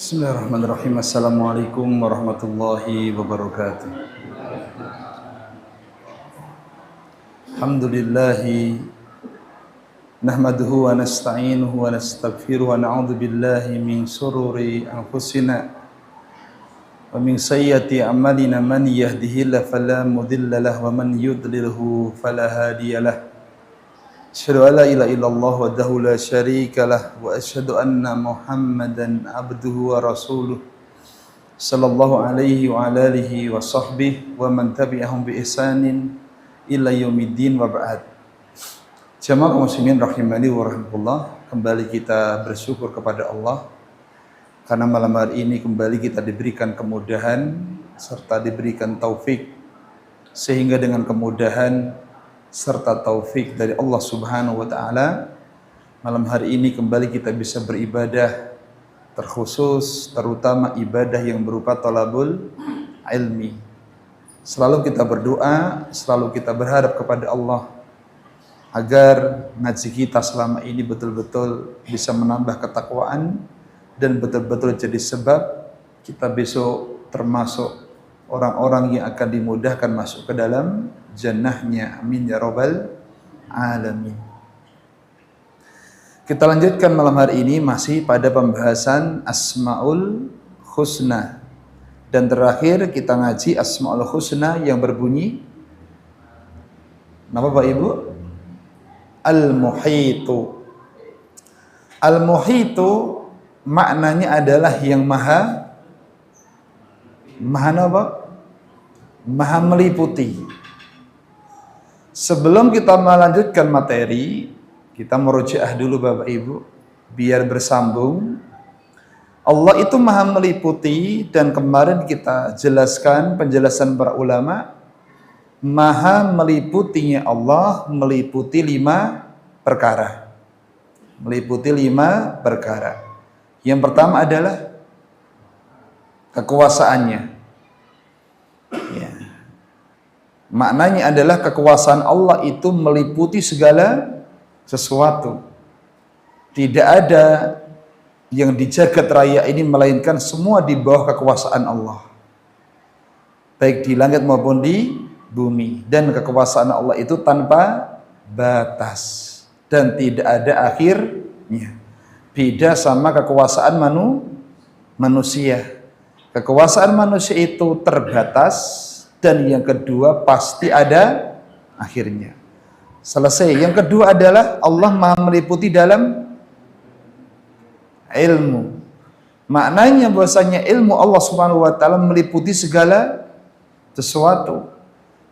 Bismillahirrahmanirrahim. Assalamualaikum warahmatullahi wabarakatuh. Alhamdulillahi nahmaduhu wa nasta'inuhu wa nastaghfiruhu wa na'udzu billahi min shururi anfusina wa min sayyiati a'malina. Man yahdihillahu fala mudilla lahu wa man yudlilhu fala hadiyalah. Asyhadu an la ilaha illallah wahdahu la syarika lah wa asyhadu anna Muhammadan abduhu wa rasuluh sallallahu alaihi wa ala alihi wa sahbihi wa man tabi'ahum bi ihsanin ila yaumiddin wa ba'd. Jamaah kaum muslimin rahimani wa rahmatullah, kembali kita bersyukur kepada Allah karena malam hari ini kembali kita diberikan kemudahan serta diberikan taufik, sehingga dengan kemudahan serta taufik dari Allah Subhanahu wa taala, malam hari ini kembali kita bisa beribadah, terkhusus terutama ibadah yang berupa talabul ilmi. Selalu kita berdoa, selalu kita berharap kepada Allah agar ngaji kita selama ini betul-betul bisa menambah ketakwaan dan betul-betul jadi sebab kita besok termasuk orang-orang yang akan dimudahkan masuk ke dalam jannahnya. Amin ya rabbal alamin. Kita lanjutkan malam hari ini masih pada pembahasan Asmaul Husna, dan terakhir kita ngaji Asmaul Husna yang berbunyi apa Pak Ibu? Al-Muhitu. Al-Muhitu maknanya adalah yang maha apa? Maha meliputi. Sebelum kita melanjutkan materi, kita merujaah dulu Bapak Ibu biar bersambung. Allah itu maha meliputi, dan kemarin kita jelaskan penjelasan para ulama, maha meliputinya Allah meliputi 5 perkara. Meliputi 5 perkara. Yang pertama adalah kekuasaannya. Ya. Maknanya adalah kekuasaan Allah itu meliputi segala sesuatu. Tidak ada yang di jagat raya ini melainkan semua di bawah kekuasaan Allah, baik di langit maupun di bumi. Dan kekuasaan Allah itu tanpa batas dan tidak ada akhirnya. Beda sama kekuasaan manusia. Kekuasaan manusia itu terbatas, dan yang kedua pasti ada akhirnya. Selesai. Yang kedua adalah Allah maha meliputi dalam ilmu. Maknanya bahwasanya ilmu Allah Subhanahu wa taala meliputi segala sesuatu.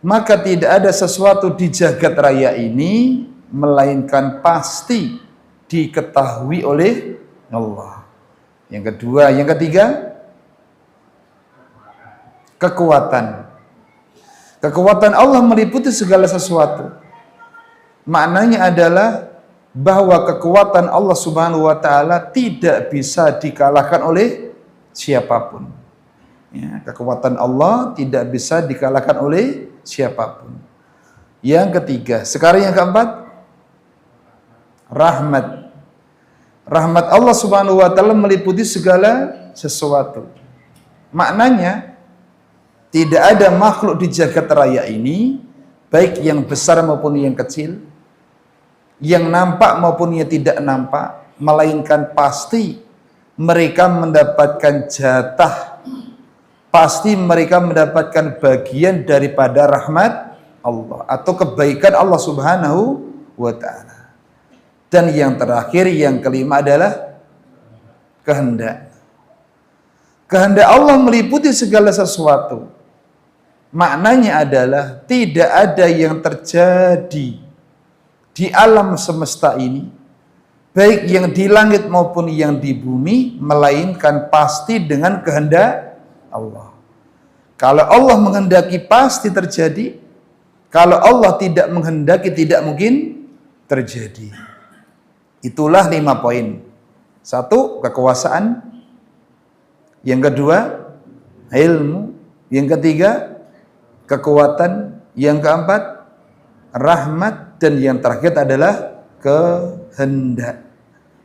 Maka tidak ada sesuatu di jagat raya ini melainkan pasti diketahui oleh Allah. Yang kedua, yang ketiga, kekuatan. Kekuatan Allah meliputi segala sesuatu. Maknanya adalah bahwa kekuatan Allah Subhanahu wa taala tidak bisa dikalahkan oleh siapapun. Ya, kekuatan Allah tidak bisa dikalahkan oleh siapapun. Yang ketiga, sekarang yang keempat, rahmat. Rahmat Allah Subhanahu wa taala meliputi segala sesuatu. Maknanya tidak ada makhluk di jagat raya ini, baik yang besar maupun yang kecil, yang nampak maupun yang tidak nampak, melainkan pasti mereka mendapatkan jatah, pasti mereka mendapatkan bagian daripada rahmat Allah atau kebaikan Allah Subhanahu wa ta'ala. Dan yang terakhir, yang kelima adalah kehendak. Kehendak Allah meliputi segala sesuatu. Maknanya adalah tidak ada yang terjadi di alam semesta ini, baik yang di langit maupun yang di bumi, melainkan pasti dengan kehendak Allah. Kalau Allah menghendaki pasti terjadi. Kalau Allah tidak menghendaki tidak mungkin terjadi. Itulah 5 poin. 1, kekuasaan. Yang kedua, ilmu. Yang ketiga, kekuatan. Yang keempat, rahmat. Dan yang terakhir adalah kehendak.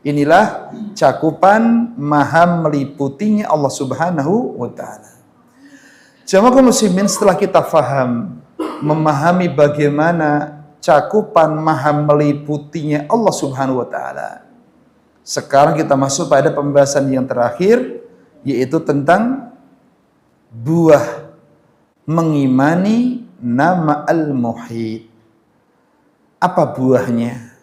Inilah cakupan maha meliputinya Allah Subhanahu wa taala. Jamaah kaum muslimin, setelah kita faham, memahami bagaimana cakupan maha meliputinya Allah Subhanahu wa taala, sekarang kita masuk pada pembahasan yang terakhir, yaitu tentang buah mengimani nama Al-Muhit. Apa buahnya?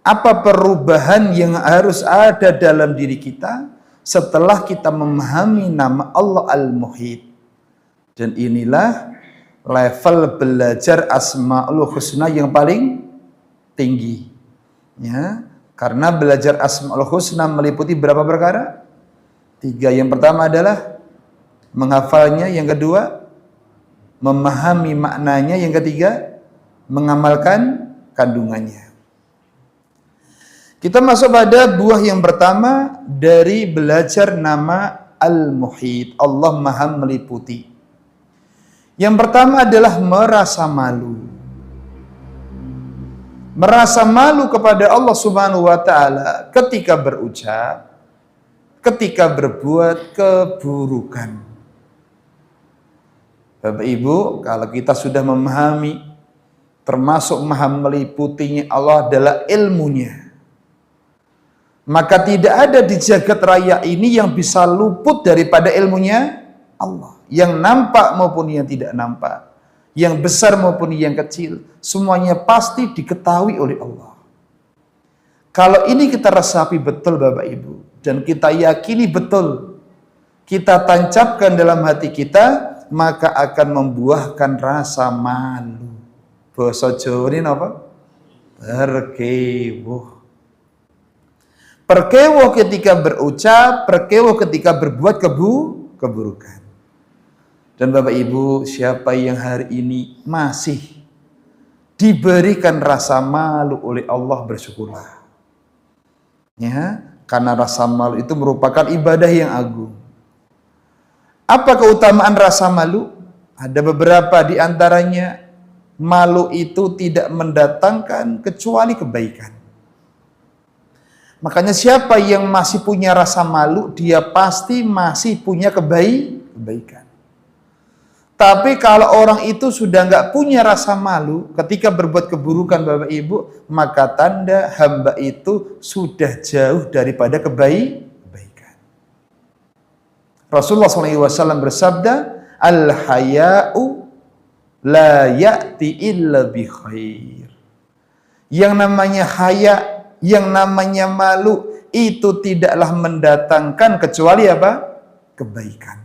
Apa perubahan yang harus ada dalam diri kita setelah kita memahami nama Allah Al-Muhit? Dan inilah level belajar Asmaul Husna yang paling tinggi. Ya, karena belajar Asmaul Husna meliputi berapa perkara? 3. Yang pertama adalah menghafalnya, yang kedua memahami maknanya, yang ketiga mengamalkan kandungannya. Kita masuk pada buah yang pertama dari belajar nama Al-Muhit, Allah Maha Meliputi. Yang pertama adalah merasa malu. Merasa malu kepada Allah Subhanahu wa taala ketika berucap, ketika berbuat keburukan. Bapak Ibu, kalau kita sudah memahami, termasuk maha meliputinya Allah adalah ilmunya, maka tidak ada di jagat raya ini yang bisa luput daripada ilmunya Allah. Yang nampak maupun yang tidak nampak, yang besar maupun yang kecil, semuanya pasti diketahui oleh Allah. Kalau ini kita resapi betul Bapak Ibu, dan kita yakini betul, kita tancapkan dalam hati kita, maka akan membuahkan rasa malu. Basa Jawa ini apa? Perkewuh. Perkewuh ketika berucap, perkewuh ketika berbuat keburukan. Dan Bapak Ibu, siapa yang hari ini masih diberikan rasa malu oleh Allah, bersyukurlah. Ya, karena rasa malu itu merupakan ibadah yang agung. Apa keutamaan rasa malu? Ada beberapa di antaranya. Malu itu tidak mendatangkan kecuali kebaikan. Makanya siapa yang masih punya rasa malu, dia pasti masih punya kebaikan. Tapi kalau orang itu sudah nggak punya rasa malu ketika berbuat keburukan Bapak Ibu, maka tanda hamba itu sudah jauh daripada kebaikan. Rasulullah SAW bersabda, Al-haya'u la ya'ti illa bi khair. Yang namanya haya, yang namanya malu, itu tidaklah mendatangkan kecuali apa? Kebaikan.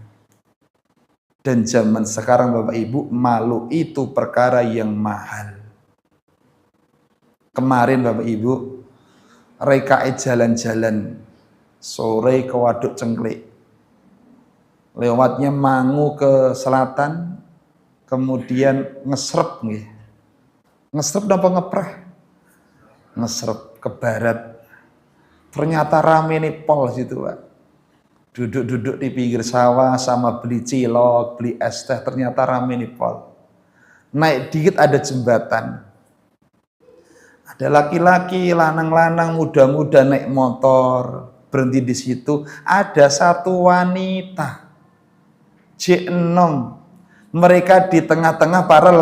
Dan zaman sekarang Bapak Ibu, malu itu perkara yang mahal. Kemarin Bapak Ibu, rekai jalan-jalan sore ke Waduk Cengklik. Lewatnya Mangu ke selatan, kemudian ngesrep nih. Ngesrep apa ngeprah? Ngesrep ke barat. Ternyata rame nih pol situ, Pak. Duduk-duduk di pinggir sawah sama beli cilok, beli es teh, ternyata rame nih pol. Naik dikit ada jembatan. Ada laki-laki, lanang-lanang, muda-muda naik motor, berhenti di situ. Ada satu wanita, Jenom. Mereka di tengah-tengah para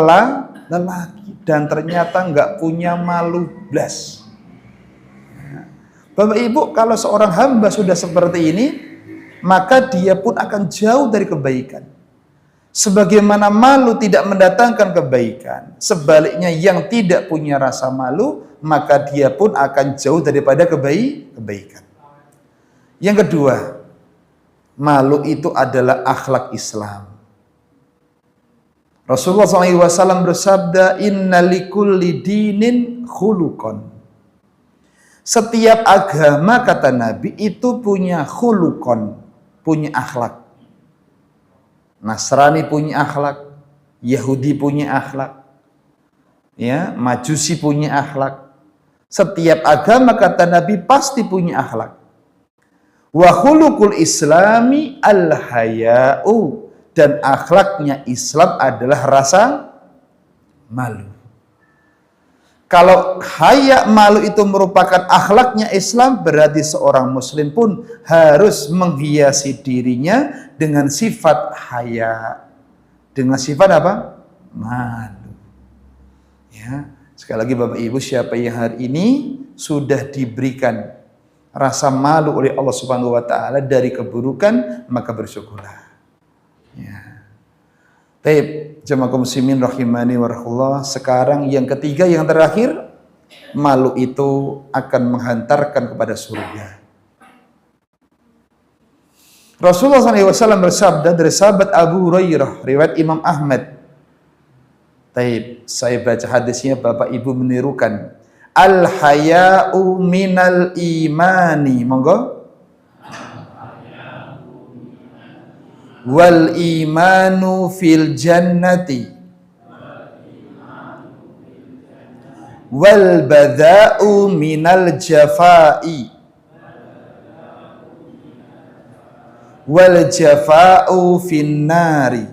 lelaki dan ternyata nggak punya malu blas. Bapak Ibu, kalau seorang hamba sudah seperti ini, maka dia pun akan jauh dari kebaikan. Sebagaimana malu tidak mendatangkan kebaikan, sebaliknya yang tidak punya rasa malu, maka dia pun akan jauh daripada kebaikan. Yang kedua, malu itu adalah akhlak Islam. Rasulullah SAW bersabda, Inna likulli dinin khulukon. Setiap agama, kata Nabi, itu punya khulukon, punya akhlak. Nasrani punya akhlak, Yahudi punya akhlak, ya, Majusi punya akhlak. Setiap agama, kata Nabi, pasti punya akhlak. Wa khulukul islami al-haya'u, dan akhlaknya Islam adalah rasa malu. Kalau haya malu itu merupakan akhlaknya Islam, berarti seorang muslim pun harus menghiasi dirinya dengan sifat haya. Dengan sifat apa? Malu. Ya, sekali lagi Bapak Ibu, siapa yang hari ini sudah diberikan rasa malu oleh Allah Subhanahu wa taala dari keburukan, maka bersyukurlah. Ya. Baik, jemaah kaum muslimin rahimani wa rahimakumullah. Sekarang yang ketiga, yang terakhir, malu itu akan menghantarkan kepada surga. Rasulullah SAW bersabda dari sahabat Abu Hurairah, riwayat Imam Ahmad. Baik, saya baca hadisnya, Bapak Ibu menirukan. Al-haya'u minal imani. Monggo. Wal imanu fil jannati wal bada'u minal jafai wal jafa'u fin nari.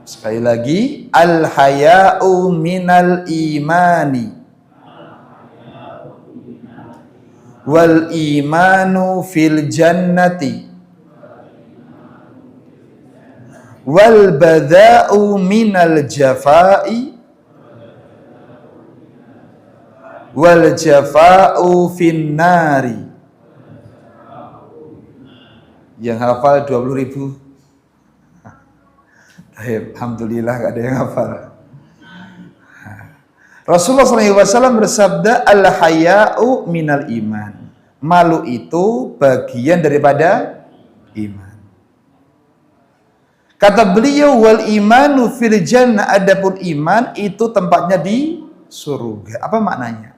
Sekali lagi, al haya'u minal imani wal imanu fil jannati wal bada'u minal jafai wal jafa'u fin nari. Yang hafal 20.000. Alhamdulillah gak ada yang hafal. Rasulullah SAW bersabda, al-haya'u minal iman. Malu itu bagian daripada iman. Kata beliau, wal imanu fil jannah, adapun iman itu tempatnya di surga. Apa maknanya?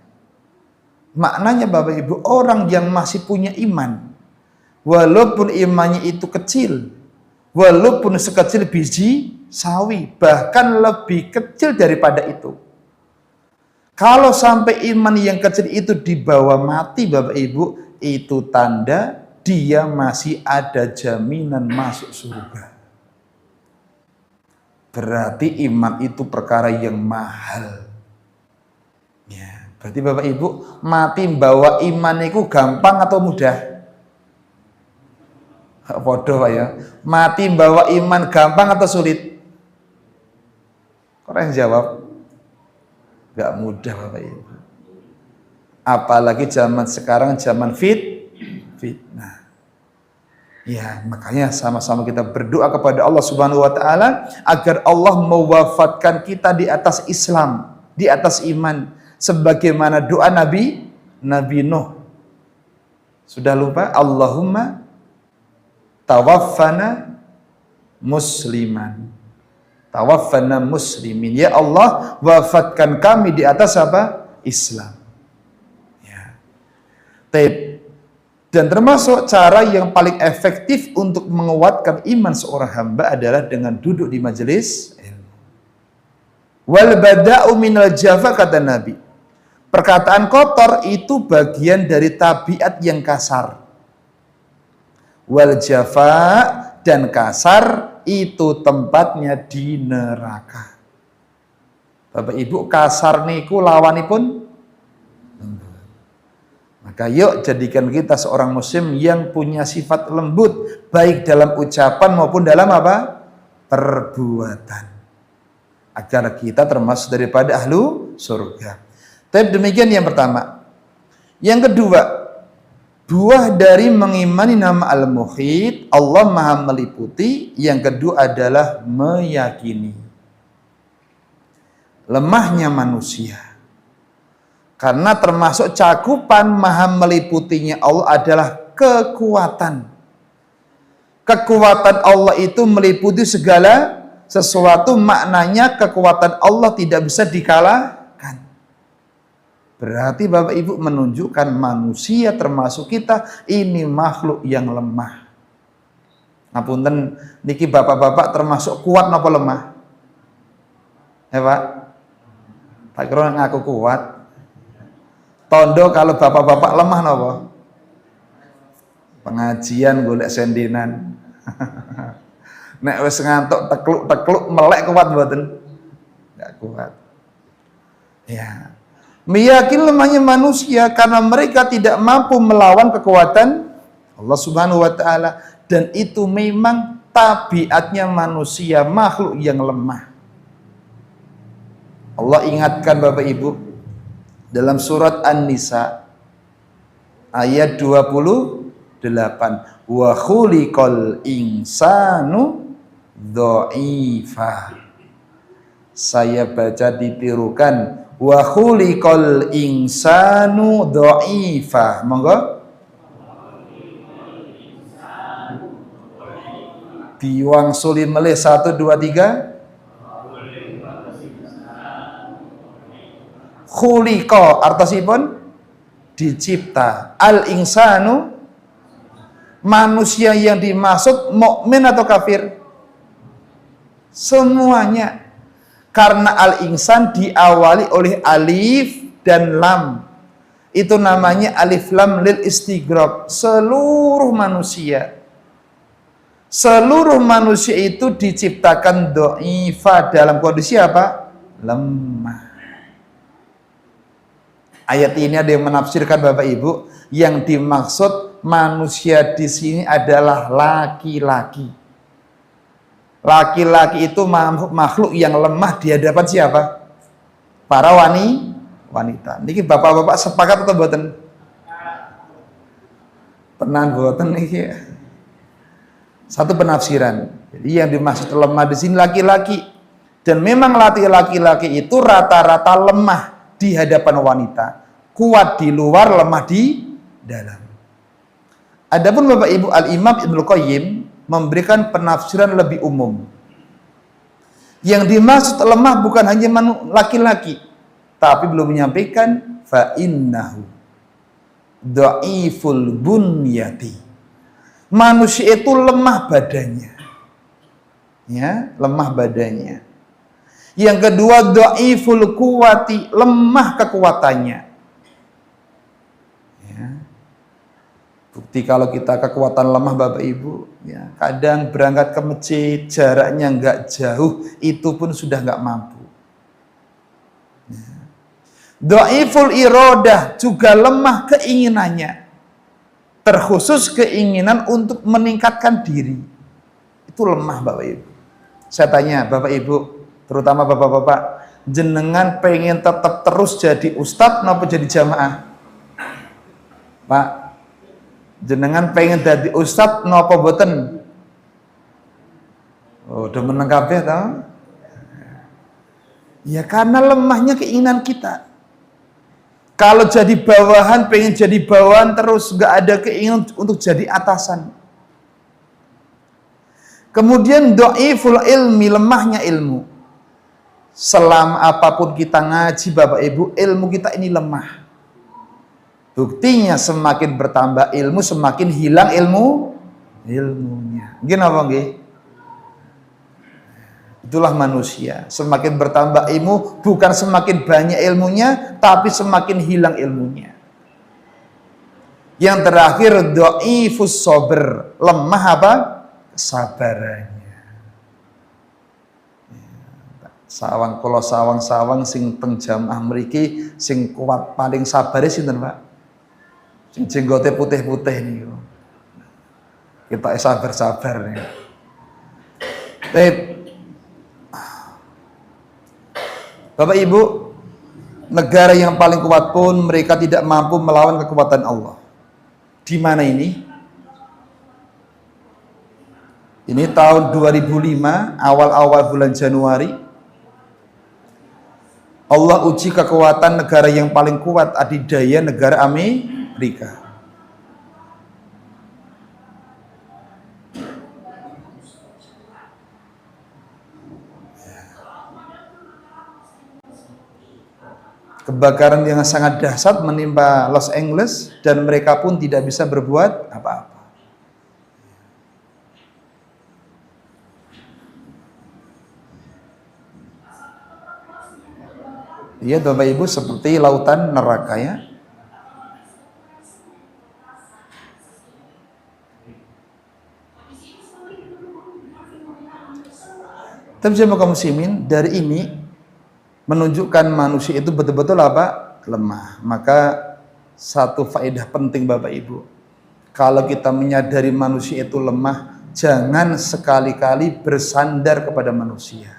Maknanya Bapak Ibu, orang yang masih punya iman, walaupun imannya itu kecil, walaupun sekecil biji sawi, bahkan lebih kecil daripada itu. Kalau sampai iman yang kecil itu dibawa mati Bapak Ibu, itu tanda dia masih ada jaminan masuk surga. Berarti iman itu perkara yang mahal. Ya, berarti Bapak Ibu, mati bawa iman itu gampang atau mudah? Bodoh Pak ya. Mati bawa iman gampang atau sulit? Orang yang jawab, gak mudah Bapak Ibu. Apalagi zaman sekarang, zaman fitnah. Ya, makanya sama-sama kita berdoa kepada Allah Subhanahu wa taala agar Allah mewafatkan kita di atas Islam, di atas iman, sebagaimana doa Nabi Nuh. Sudah lupa? Allahumma tawaffana musliman. Tawaffana muslimin. Ya Allah, wafatkan kami di atas apa? Islam. Ya. Dan termasuk cara yang paling efektif untuk menguatkan iman seorang hamba adalah dengan duduk di majelis ilmu. Wal bada'u minal jafa, kata Nabi. Perkataan kotor itu bagian dari tabiat yang kasar. Wal jafa, dan kasar itu tempatnya di neraka. Bapak Ibu, kasar niku lawanipun. Maka yuk jadikan kita seorang muslim yang punya sifat lembut, baik dalam ucapan maupun dalam apa? Perbuatan. Agar kita termasuk daripada ahlu surga. Tapi demikian yang pertama. Yang kedua, buah dari mengimani nama Al-Muhit, Allah Maha meliputi. Yang kedua adalah meyakini lemahnya manusia. Karena termasuk cakupan maha meliputinya Allah adalah kekuatan. Kekuatan Allah itu meliputi segala sesuatu, maknanya kekuatan Allah tidak bisa dikalahkan. Berarti Bapak Ibu menunjukkan manusia termasuk kita ini makhluk yang lemah. Ngapunten niki bapak-bapak termasuk kuat napa lemah? Pak? Pak kira ngaku kuat. Tondo kalau bapak-bapak lemah napa? Pengajian golek sendinan. Nek wis ngantuk tekluk-tekluk melek kuat mboten? Enggak kuat. Ya. Meyakini lemahnya manusia karena mereka tidak mampu melawan kekuatan Allah Subhanahu wa taala, dan itu memang tabiatnya manusia, makhluk yang lemah. Allah ingatkan Bapak Ibu dalam surat An-Nisa ayat 28, wa khuliqal insanu dha'ifa. Saya baca ditirukan, wa khuliqal insanu dha'ifa. Monggo diwangsuli melih 1 2 3. Khuliqa artosipun dicipta. Al insanu, manusia yang dimaksud mukmin atau kafir? Semuanya. Karena al-insan diawali oleh alif dan lam. Itu namanya alif lam lil istighraq. Seluruh manusia. Seluruh manusia itu diciptakan dha'ifa, dalam kondisi apa? Lemah. Ayat ini ada yang menafsirkan Bapak Ibu, yang dimaksud manusia di sini adalah laki-laki. Laki-laki itu makhluk yang lemah di hadapan siapa? Para wanita. Niki bapak-bapak sepakat atau mboten? Tenan mboten niki. Satu penafsiran. Jadi yang dimaksud lemah di sini laki-laki. Dan memang laki-laki itu rata-rata lemah di hadapan wanita. Kuat di luar, lemah di dalam. Adapun Bapak Ibu, Al-Imam Ibnul Qayyim memberikan penafsiran lebih umum. Yang dimaksud lemah bukan hanya laki-laki, tapi belum menyampaikan fa innahu dhaiful bunyati. Manusia itu lemah badannya. Ya, lemah badannya. Yang kedua dhaiful quwati, lemah kekuatannya. Ya. Bukti kalau kita kekuatan lemah Bapak Ibu, ya, kadang berangkat ke masjid jaraknya nggak jauh, itu pun sudah nggak mampu. Ya. Dhaiful iradah, juga lemah keinginannya, terkhusus keinginan untuk meningkatkan diri, itu lemah Bapak Ibu. Saya tanya Bapak Ibu, terutama bapak-bapak, jenengan pengen tetap terus jadi ustadz napa jadi jamaah? Pak, jenengan pengen jadi ustadz napa boten? Oh, udah menang kabeh tau? Ya karena lemahnya keinginan kita. Kalau jadi bawahan, pengen jadi bawahan terus, gak ada keinginan untuk jadi atasan. Kemudian dhaiful ilmi, lemahnya ilmu. Selama apapun kita ngaji Bapak Ibu, ilmu kita ini lemah. Buktinya semakin bertambah ilmu, semakin hilang ilmunya. Gini apa nggih? Itulah manusia. Semakin bertambah ilmu, bukan semakin banyak ilmunya, tapi semakin hilang ilmunya. Yang terakhir dhaifus sabr, lemah apa? Kesabarannya. Sawang sing teng jamaah mriki sing kuat paling sabare sinten, Pak? Sing jenggote putih-putih niku. Kita sabar-sabar nih. Bapak Ibu, negara yang paling kuat pun mereka tidak mampu melawan kekuatan Allah. Di mana ini? Ini tahun 2005, awal-awal bulan Januari. Allah uji kekuatan negara yang paling kuat, adidaya negara Amerika. Kebakaran yang sangat dahsyat menimpa Los Angeles dan mereka pun tidak bisa berbuat apa-apa. Iya Bapak Ibu, seperti lautan neraka ya. Tapi jemaah kaum muslimin, dari ini menunjukkan manusia itu betul-betul apa? Lemah. Maka satu faedah penting Bapak Ibu, kalau kita menyadari manusia itu lemah, jangan sekali-kali bersandar kepada manusia.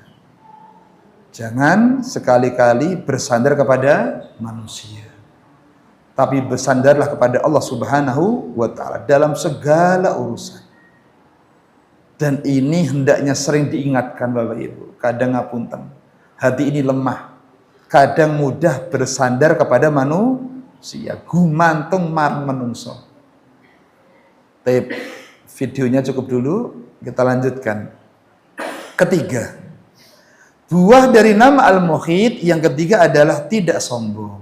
Jangan sekali-kali bersandar kepada manusia. Tapi bersandarlah kepada Allah Subhanahu wa Ta'ala dalam segala urusan. Dan ini hendaknya sering diingatkan Bapak Ibu. Kadang ngapunten, hati ini lemah. Kadang mudah bersandar kepada manusia. Gumantung marang menungso. Tapi videonya cukup dulu, kita lanjutkan. Ketiga, buah dari nama Al-Muhit yang ketiga adalah tidak sombong.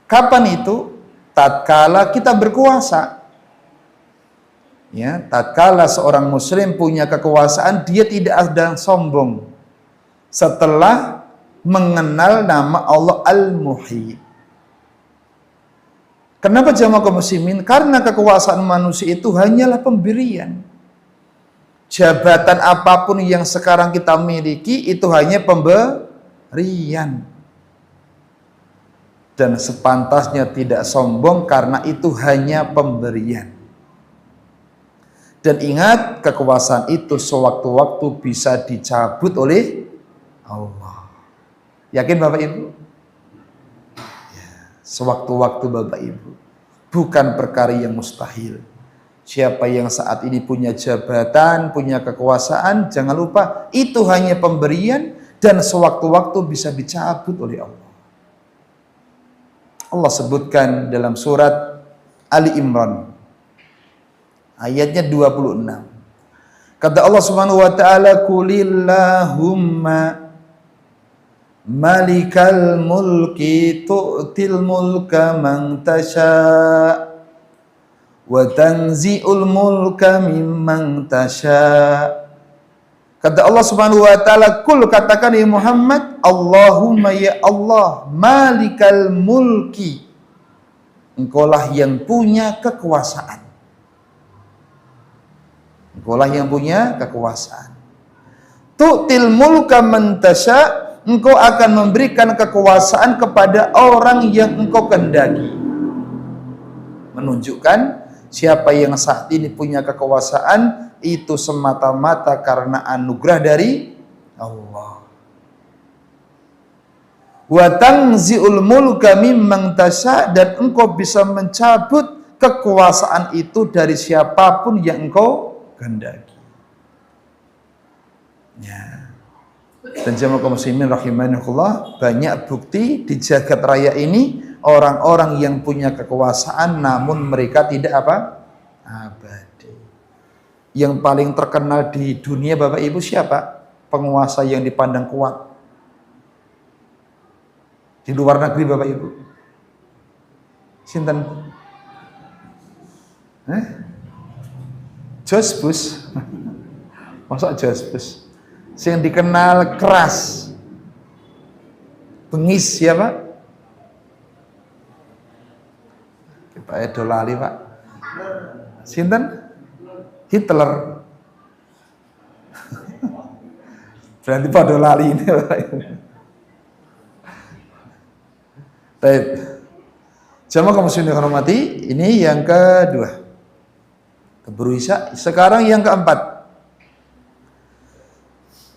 Kapan itu? Tatkala kita berkuasa. Ya, tatkala seorang muslim punya kekuasaan, dia tidak ada sombong. Setelah mengenal nama Allah Al-Muhit. Kenapa jamaah kaum muslimin? Karena kekuasaan manusia itu hanyalah pemberian. Jabatan apapun yang sekarang kita miliki itu hanya pemberian. Dan sepantasnya tidak sombong karena itu hanya pemberian. Dan ingat, kekuasaan itu sewaktu-waktu bisa dicabut oleh Allah. Yakin Bapak Ibu? Ya, sewaktu-waktu Bapak Ibu. Bukan perkara yang mustahil. Siapa yang saat ini punya jabatan, punya kekuasaan, jangan lupa itu hanya pemberian dan sewaktu-waktu bisa dicabut oleh Allah. Allah sebutkan dalam surat Ali Imran ayatnya 26. Kata Allah Subhanahu wa taala, "Qulillahumma malikal mulki tu'til mulka man tasha wa tanzi'ul mulka mimman tasha." Kata Allah Subhanahu wa taala, "Kul," katakan ya Muhammad, "Allahumma ya Allah, malikal mulki." Engkaulah yang punya kekuasaan. Engkaulah yang punya kekuasaan. Tu'til mulka man tasha, engkau akan memberikan kekuasaan kepada orang yang engkau kehendaki. Menunjukkan siapa yang saat ini punya kekuasaan itu semata-mata karena anugerah dari Allah. Wa tanzi'ul mulka mimman tasha, dan engkau bisa mencabut kekuasaan itu dari siapapun yang engkau kehendaki. Ya. Dan jamaah kaum muslimin rahimanallah, banyak bukti di jagat raya ini orang-orang yang punya kekuasaan namun mereka tidak apa? Abadi. Yang paling terkenal di dunia Bapak Ibu siapa? Penguasa yang dipandang kuat. Di luar negeri Bapak Ibu. Sinten? George Bush. Masa George Bush? Yang dikenal keras. Bengis siapa? Pak Edolali Pak. Sinten? Hitler. Berarti pada lali ini. Baik. Jamaah kaum muslimin hormati, ini yang kedua. Keburu Isya. Sekarang yang keempat.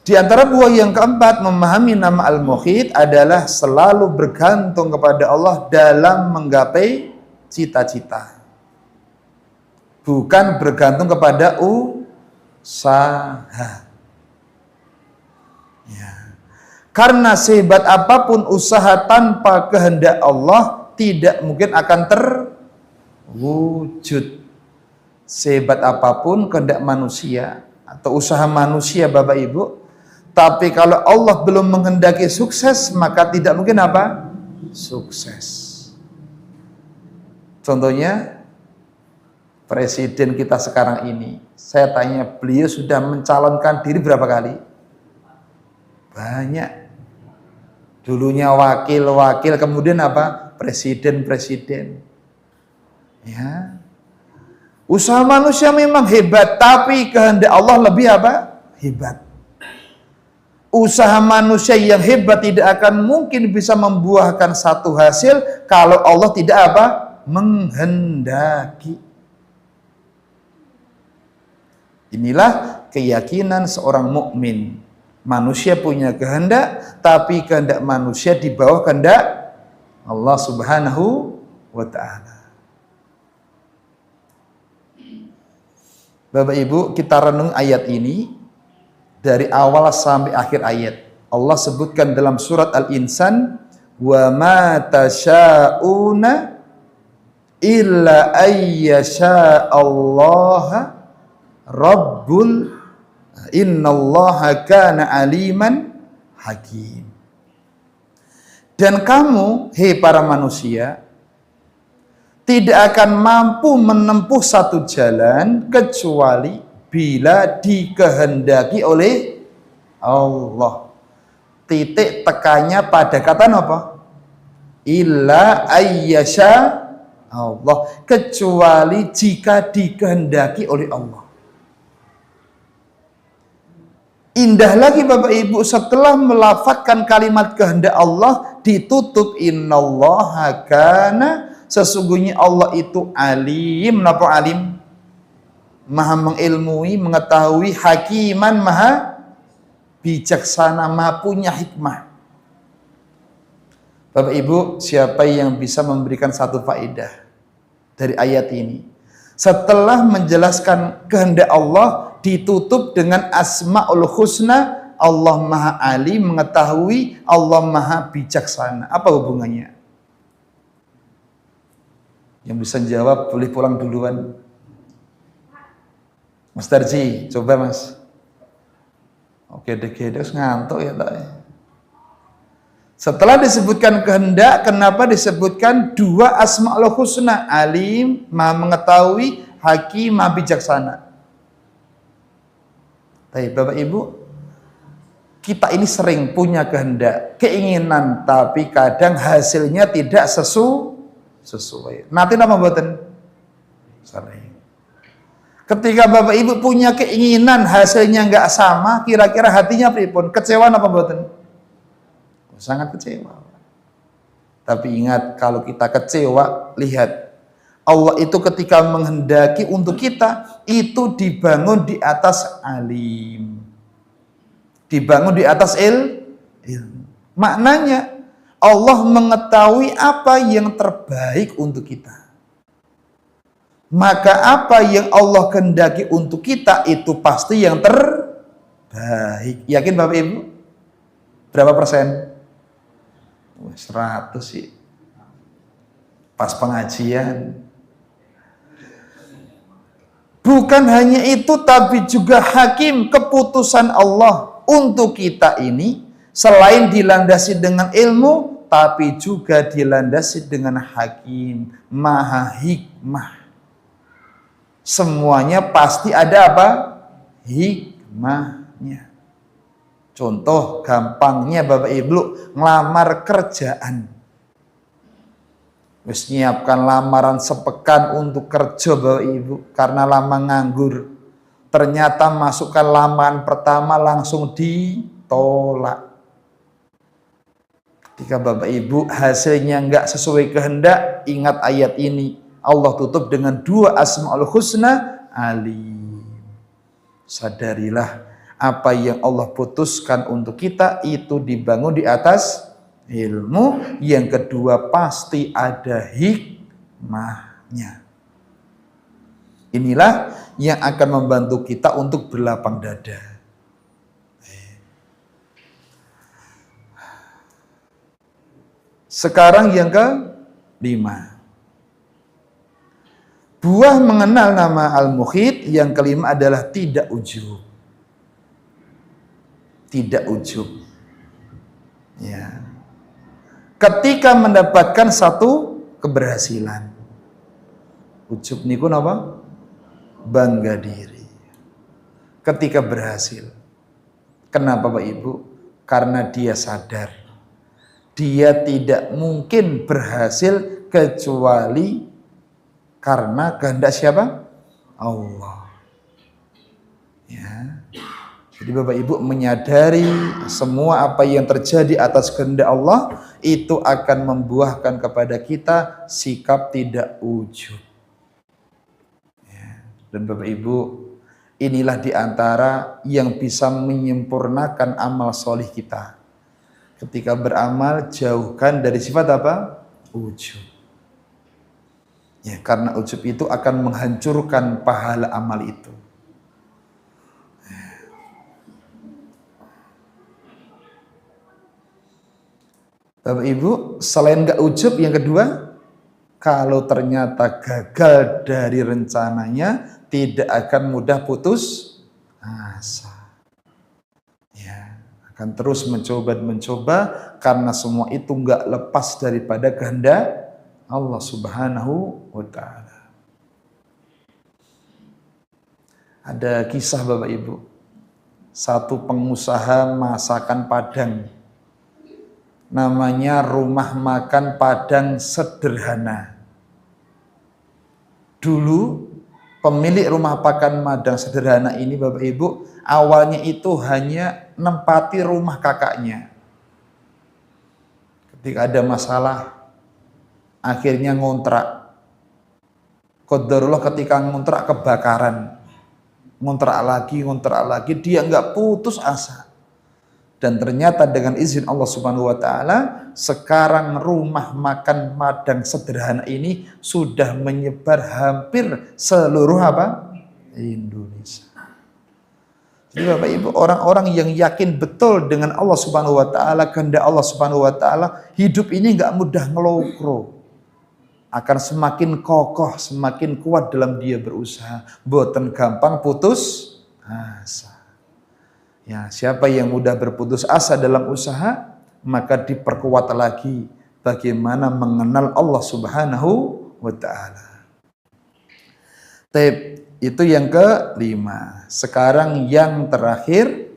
Di antara buah yang keempat, memahami nama Al-Muhit adalah selalu bergantung kepada Allah dalam menggapai cita-cita. Bukan bergantung kepada usaha. Ya. Karena sehebat apapun usaha tanpa kehendak Allah tidak mungkin akan terwujud. Sehebat apapun kehendak manusia atau usaha manusia Bapak Ibu, tapi kalau Allah belum menghendaki sukses, maka tidak mungkin apa? Sukses. Contohnya Presiden kita sekarang ini, saya tanya, beliau sudah mencalonkan diri berapa kali? Banyak. Dulunya wakil-wakil, kemudian apa? Presiden-presiden. Ya. Usaha manusia memang hebat, tapi kehendak Allah lebih apa? Hebat. Usaha manusia yang hebat tidak akan mungkin bisa membuahkan satu hasil kalau Allah tidak apa? Menghendaki. Inilah keyakinan seorang mukmin. Manusia punya kehendak, tapi kehendak manusia di bawah kehendak Allah Subhanahu wa ta'ala. Bapak Ibu, kita renung ayat ini dari awal sampai akhir ayat. Allah sebutkan dalam surat Al-Insan, wa ma tasyauna illa ayyasha Allah rabbul innallaha kana aliman hakim. Dan kamu, hei para manusia, tidak akan mampu menempuh satu jalan kecuali bila dikehendaki oleh Allah. Titik tekannya pada kata apa? Illa ayyasha Allah, kecuali jika dikehendaki oleh Allah. Indah lagi Bapak Ibu, setelah melafazkan kalimat kehendak Allah ditutup innallaha kana, sesungguhnya Allah itu alim. Napa alim? Maha mengilmui, mengetahui, hakiman, maha bijaksana, maha punya hikmah. Bapak Ibu, siapa yang bisa memberikan satu faedah dari ayat ini? Setelah menjelaskan kehendak Allah ditutup dengan asmaul husna, Allah maha alim, mengetahui, Allah maha bijaksana. Apa hubungannya? Yang bisa jawab boleh pulang duluan. Mas Darji, coba Mas. Oke deh, ngantuk ya tak? Setelah disebutkan kehendak, kenapa disebutkan dua asmaul husna? Alim, maha mengetahui, hakim, maha bijaksana. Baik, Bapak Ibu, kita ini sering punya kehendak, keinginan, tapi kadang hasilnya tidak sesuai. Nanti nama buatan sering. Ketika Bapak Ibu punya keinginan, hasilnya nggak sama, kira-kira hatinya pripun? Kecewa apa buatan? Sangat kecewa. Tapi ingat, kalau kita kecewa, lihat, Allah itu ketika menghendaki untuk kita, itu dibangun di atas alim. Dibangun di atas ilmu. Maknanya, Allah mengetahui apa yang terbaik untuk kita. Maka apa yang Allah kehendaki untuk kita, itu pasti yang terbaik. Yakin Bapak Ibu? Berapa persen? 100 sih. Pas pengajian. Bukan hanya itu, tapi juga hakim, keputusan Allah untuk kita ini selain dilandasi dengan ilmu, tapi juga dilandasi dengan hakim, maha hikmah. Semuanya pasti ada apa? Hikmahnya. Contoh gampangnya Bapak Ibu, ngelamar kerjaan. Wis nyiapkan lamaran sepekan untuk kerja Bapak Ibu, karena lama nganggur. Ternyata masukkan lamaran pertama langsung ditolak. Ketika Bapak Ibu hasilnya nggak sesuai kehendak, ingat ayat ini. Allah tutup dengan dua asmaul husna, alim. Sadarilah apa yang Allah putuskan untuk kita itu dibangun di atas ilmu. Yang kedua, pasti ada hikmahnya. Inilah yang akan membantu kita untuk berlapang dada. Sekarang yang kelima, buah mengenal nama Al-Muhit. Yang kelima adalah tidak ujub. Tidak ujub. Ya. Ketika mendapatkan satu keberhasilan, ujub niku napa? Bangga diri. Ketika berhasil. Kenapa Bapak Ibu? Karena dia sadar dia tidak mungkin berhasil kecuali karena kehendak siapa? Allah. Ya. Jadi Bapak Ibu menyadari semua apa yang terjadi atas kehendak Allah itu akan membuahkan kepada kita sikap tidak ujub. Dan Bapak Ibu, inilah diantara yang bisa menyempurnakan amal solih kita. Ketika beramal, jauhkan dari sifat apa? Ujub. Ya, karena ujub itu akan menghancurkan pahala amal itu. Bapak Ibu, selain gak ujub, yang kedua, kalau ternyata gagal dari rencananya, tidak akan mudah putus asa. Ya, akan terus mencoba karena semua itu gak lepas daripada kehendak Allah Subhanahu wa Ta'ala. Ada kisah Bapak Ibu, satu pengusaha masakan Padang, namanya Rumah Makan Padang Sederhana. Dulu pemilik rumah makan Padang Sederhana ini Bapak Ibu, awalnya itu hanya nempati rumah kakaknya. Ketika ada masalah, akhirnya ngontrak. Qadarullah ketika ngontrak kebakaran. Ngontrak lagi, dia nggak putus asa. Dan ternyata dengan izin Allah Subhanahu wa Ta'ala, sekarang rumah makan Padang Sederhana ini sudah menyebar hampir seluruh apa? Indonesia. Jadi Bapak Ibu, orang-orang yang yakin betul dengan Allah Subhanahu wa Ta'ala, kehendak Allah Subhanahu wa Ta'ala, hidup ini nggak mudah ngelokro. Akan semakin kokoh, semakin kuat dalam dia berusaha. Boten gampang putus asa. Ya, siapa yang mudah berputus asa dalam usaha, maka diperkuat lagi bagaimana mengenal Allah Subhanahu wa Ta'ala. Itu yang kelima. Sekarang yang terakhir,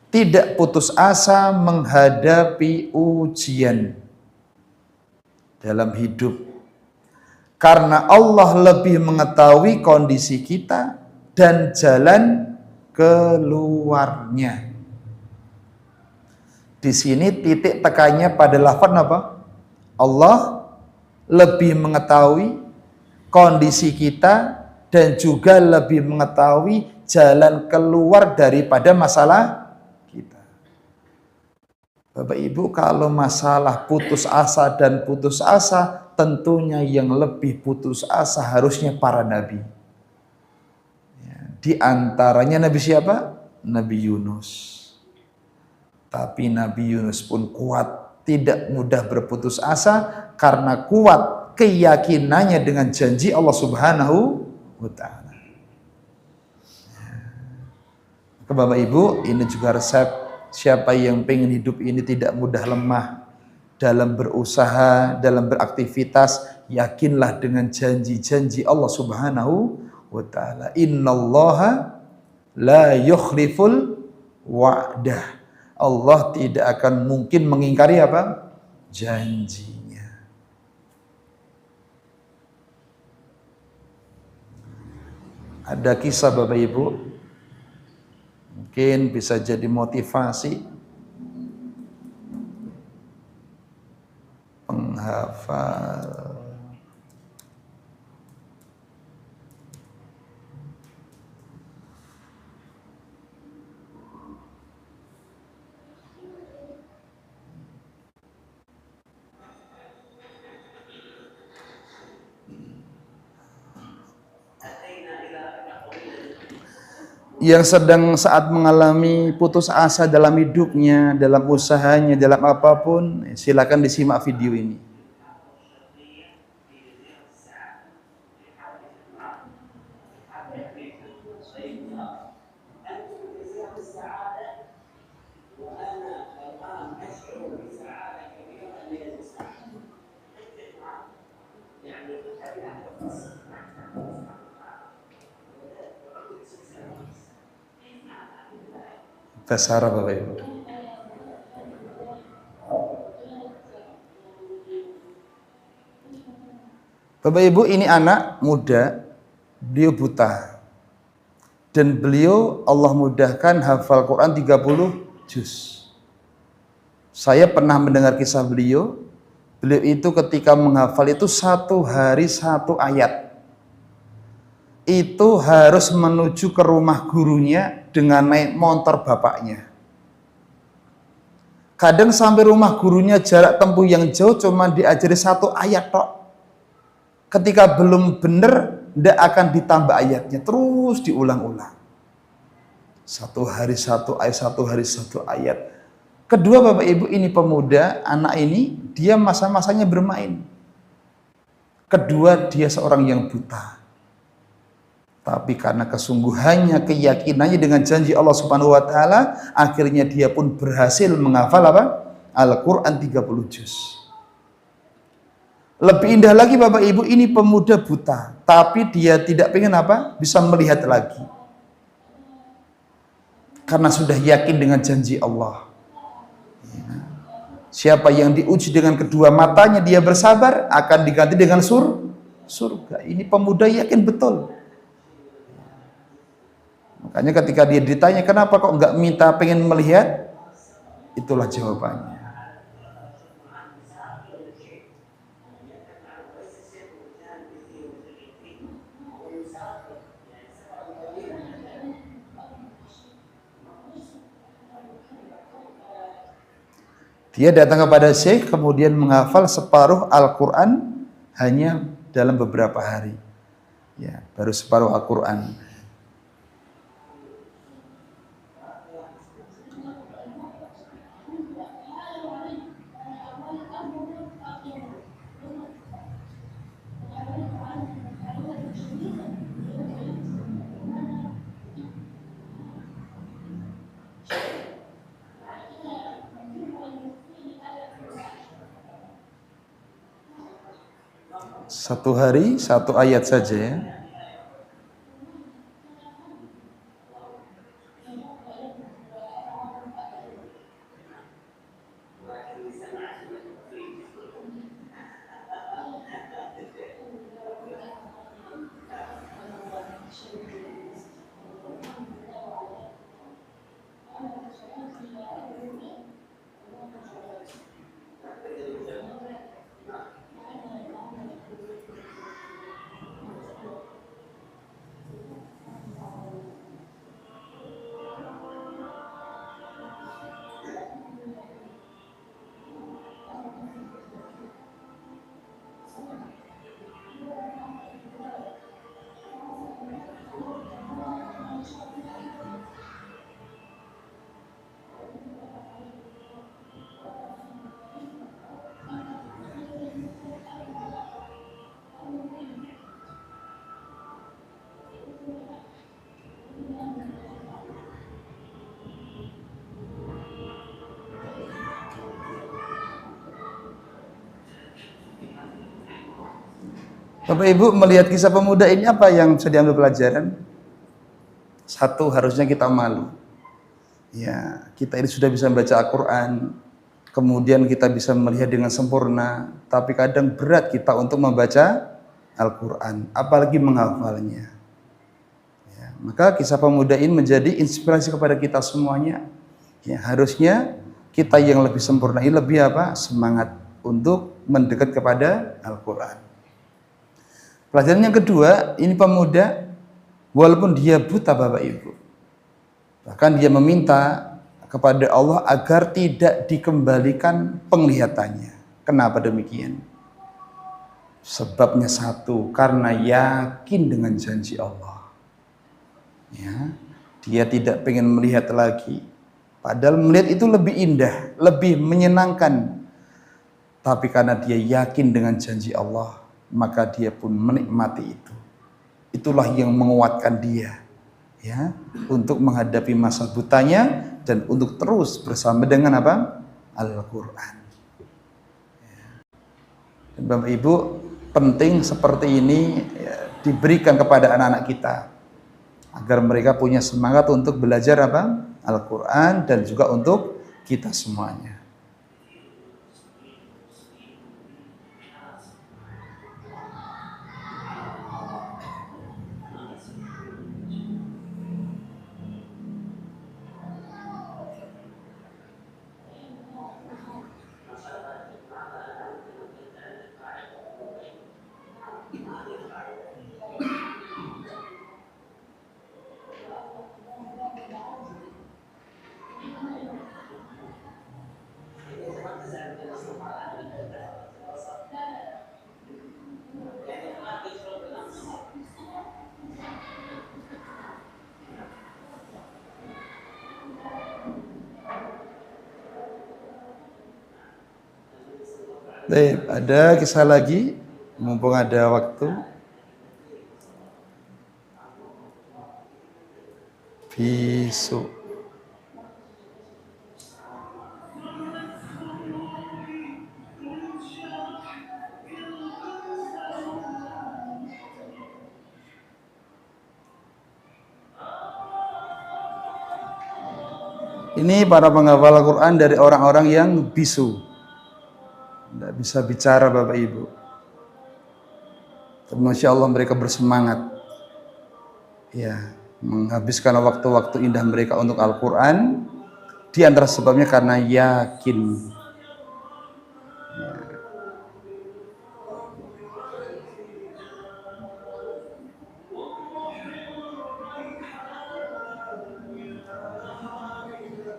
tidak putus asa menghadapi ujian dalam hidup. Karena Allah lebih mengetahui kondisi kita dan jalan keluarnya. Di sini titik tekannya pada lafaz apa? Allah lebih mengetahui kondisi kita dan juga lebih mengetahui jalan keluar daripada masalah kita. Bapak Ibu, kalau masalah putus asa dan putus asa, tentunya yang lebih putus asa harusnya para nabi. Di antaranya Nabi siapa? Nabi Yunus. Tapi Nabi Yunus pun kuat, tidak mudah berputus asa karena kuat keyakinannya dengan janji Allah Subhanahu wa Ta'ala. Bapak Ibu, ini juga resep siapa yang pengen hidup ini tidak mudah lemah dalam berusaha, dalam beraktivitas, yakinlah dengan janji-janji Allah Subhanahu wa Ta'ala. Innallaha la yukhliful wa'dah. Allah tidak akan mungkin mengingkari apa? Janjinya. Ada kisah Bapak Ibu, mungkin bisa jadi motivasi penghafal. Yang sedang saat mengalami putus asa dalam hidupnya, dalam usahanya, dalam apapun, silakan disimak video ini. Bahasa Arab Bapak Ibu. Bapak Ibu, ini anak muda, dia buta. Dan beliau Allah mudahkan hafal Quran 30 juz. Saya pernah mendengar kisah beliau. Beliau itu ketika menghafal itu 1 hari 1 ayat. Itu harus menuju ke rumah gurunya dengan naik motor bapaknya. Kadang sampai rumah gurunya jarak tempuh yang jauh cuma diajari 1 ayat tok. Ketika belum benar, tidak akan ditambah ayatnya, terus diulang-ulang. 1 hari 1 ayat, 1 hari 1 ayat. Kedua, Bapak Ibu, ini pemuda, anak ini, dia masa-masanya bermain. Kedua, dia seorang yang buta. Tapi karena kesungguhannya, keyakinannya dengan janji Allah Subhanahu wa taala, akhirnya dia pun berhasil menghafal apa? Al-Qur'an 30 juz. Lebih indah lagi, Bapak Ibu, ini pemuda buta, tapi dia tidak pengen apa? Bisa melihat lagi. Karena sudah yakin dengan janji Allah. Siapa yang diuji dengan kedua matanya dia bersabar akan diganti dengan surga. Ini pemuda yakin betul. Makanya ketika dia ditanya kenapa kok nggak minta pengen melihat, itulah jawabannya. Dia datang kepada Syekh kemudian menghafal separuh Al-Quran hanya dalam beberapa hari. Ya, baru separuh Al-Quran. Satu hari 1 ayat saja ya. Bapak Ibu melihat kisah pemuda ini apa yang bisa diambil pelajaran? Satu, harusnya kita malu. Ya, kita ini sudah bisa membaca Al-Quran, kemudian kita bisa melihat dengan sempurna, tapi kadang berat kita untuk membaca Al-Quran, apalagi menghafalnya. Ya, maka kisah pemuda ini menjadi inspirasi kepada kita semuanya. Ya, harusnya kita yang lebih sempurna ini lebih apa? Semangat untuk mendekat kepada Al-Quran. Pelajaran yang kedua, ini pemuda walaupun dia buta Bapak Ibu, bahkan dia meminta kepada Allah agar tidak dikembalikan penglihatannya. Kenapa demikian? Sebabnya satu, karena yakin dengan janji Allah. Ya, dia tidak pengen melihat lagi. Padahal melihat itu lebih indah, lebih menyenangkan. Tapi karena dia yakin dengan janji Allah, maka dia pun menikmati itu. Itulah yang menguatkan dia, ya, untuk menghadapi masa butanya dan untuk terus bersama dengan apa? Al-Quran. Dan Bapak Ibu, penting seperti ini ya, diberikan kepada anak-anak kita agar mereka punya semangat untuk belajar apa? Al-Quran dan juga untuk kita semuanya. Baik, ada kisah lagi, mumpung ada waktu. Bisu. Ini para penghafal Al-Quran dari orang-orang yang bisu, tidak bisa bicara Bapak Ibu. Tapi Masya Allah mereka bersemangat, ya, menghabiskan waktu-waktu indah mereka untuk Al-Quran. Di antara sebabnya karena yakin.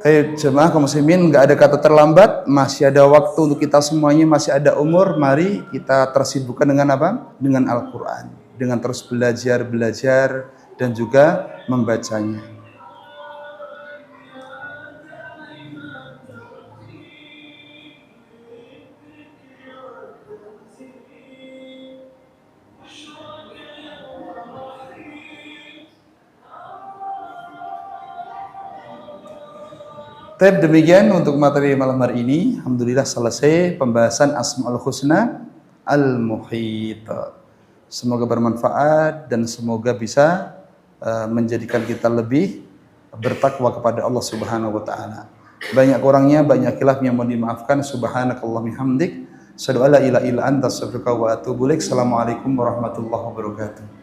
Jemaah kaum muslimin, nggak ada kata terlambat, masih ada waktu untuk kita semuanya, masih ada umur. Mari kita tersibukkan dengan apa? Dengan Al-Quran, dengan terus belajar dan juga membacanya. Demikian untuk materi malam hari ini. Alhamdulillah selesai pembahasan Asmaul Husna Al-Muhit. Semoga bermanfaat dan semoga bisa menjadikan kita lebih bertakwa kepada Allah Subhanahu wa taala. Banyak kurangnya, banyak khilafnya mohon dimaafkan. Subhanakallahumma hamdik, asyhadu an la ilaha illa anta, astaghfiruka wa atubu ilaik. Assalamualaikum warahmatullahi wabarakatuh.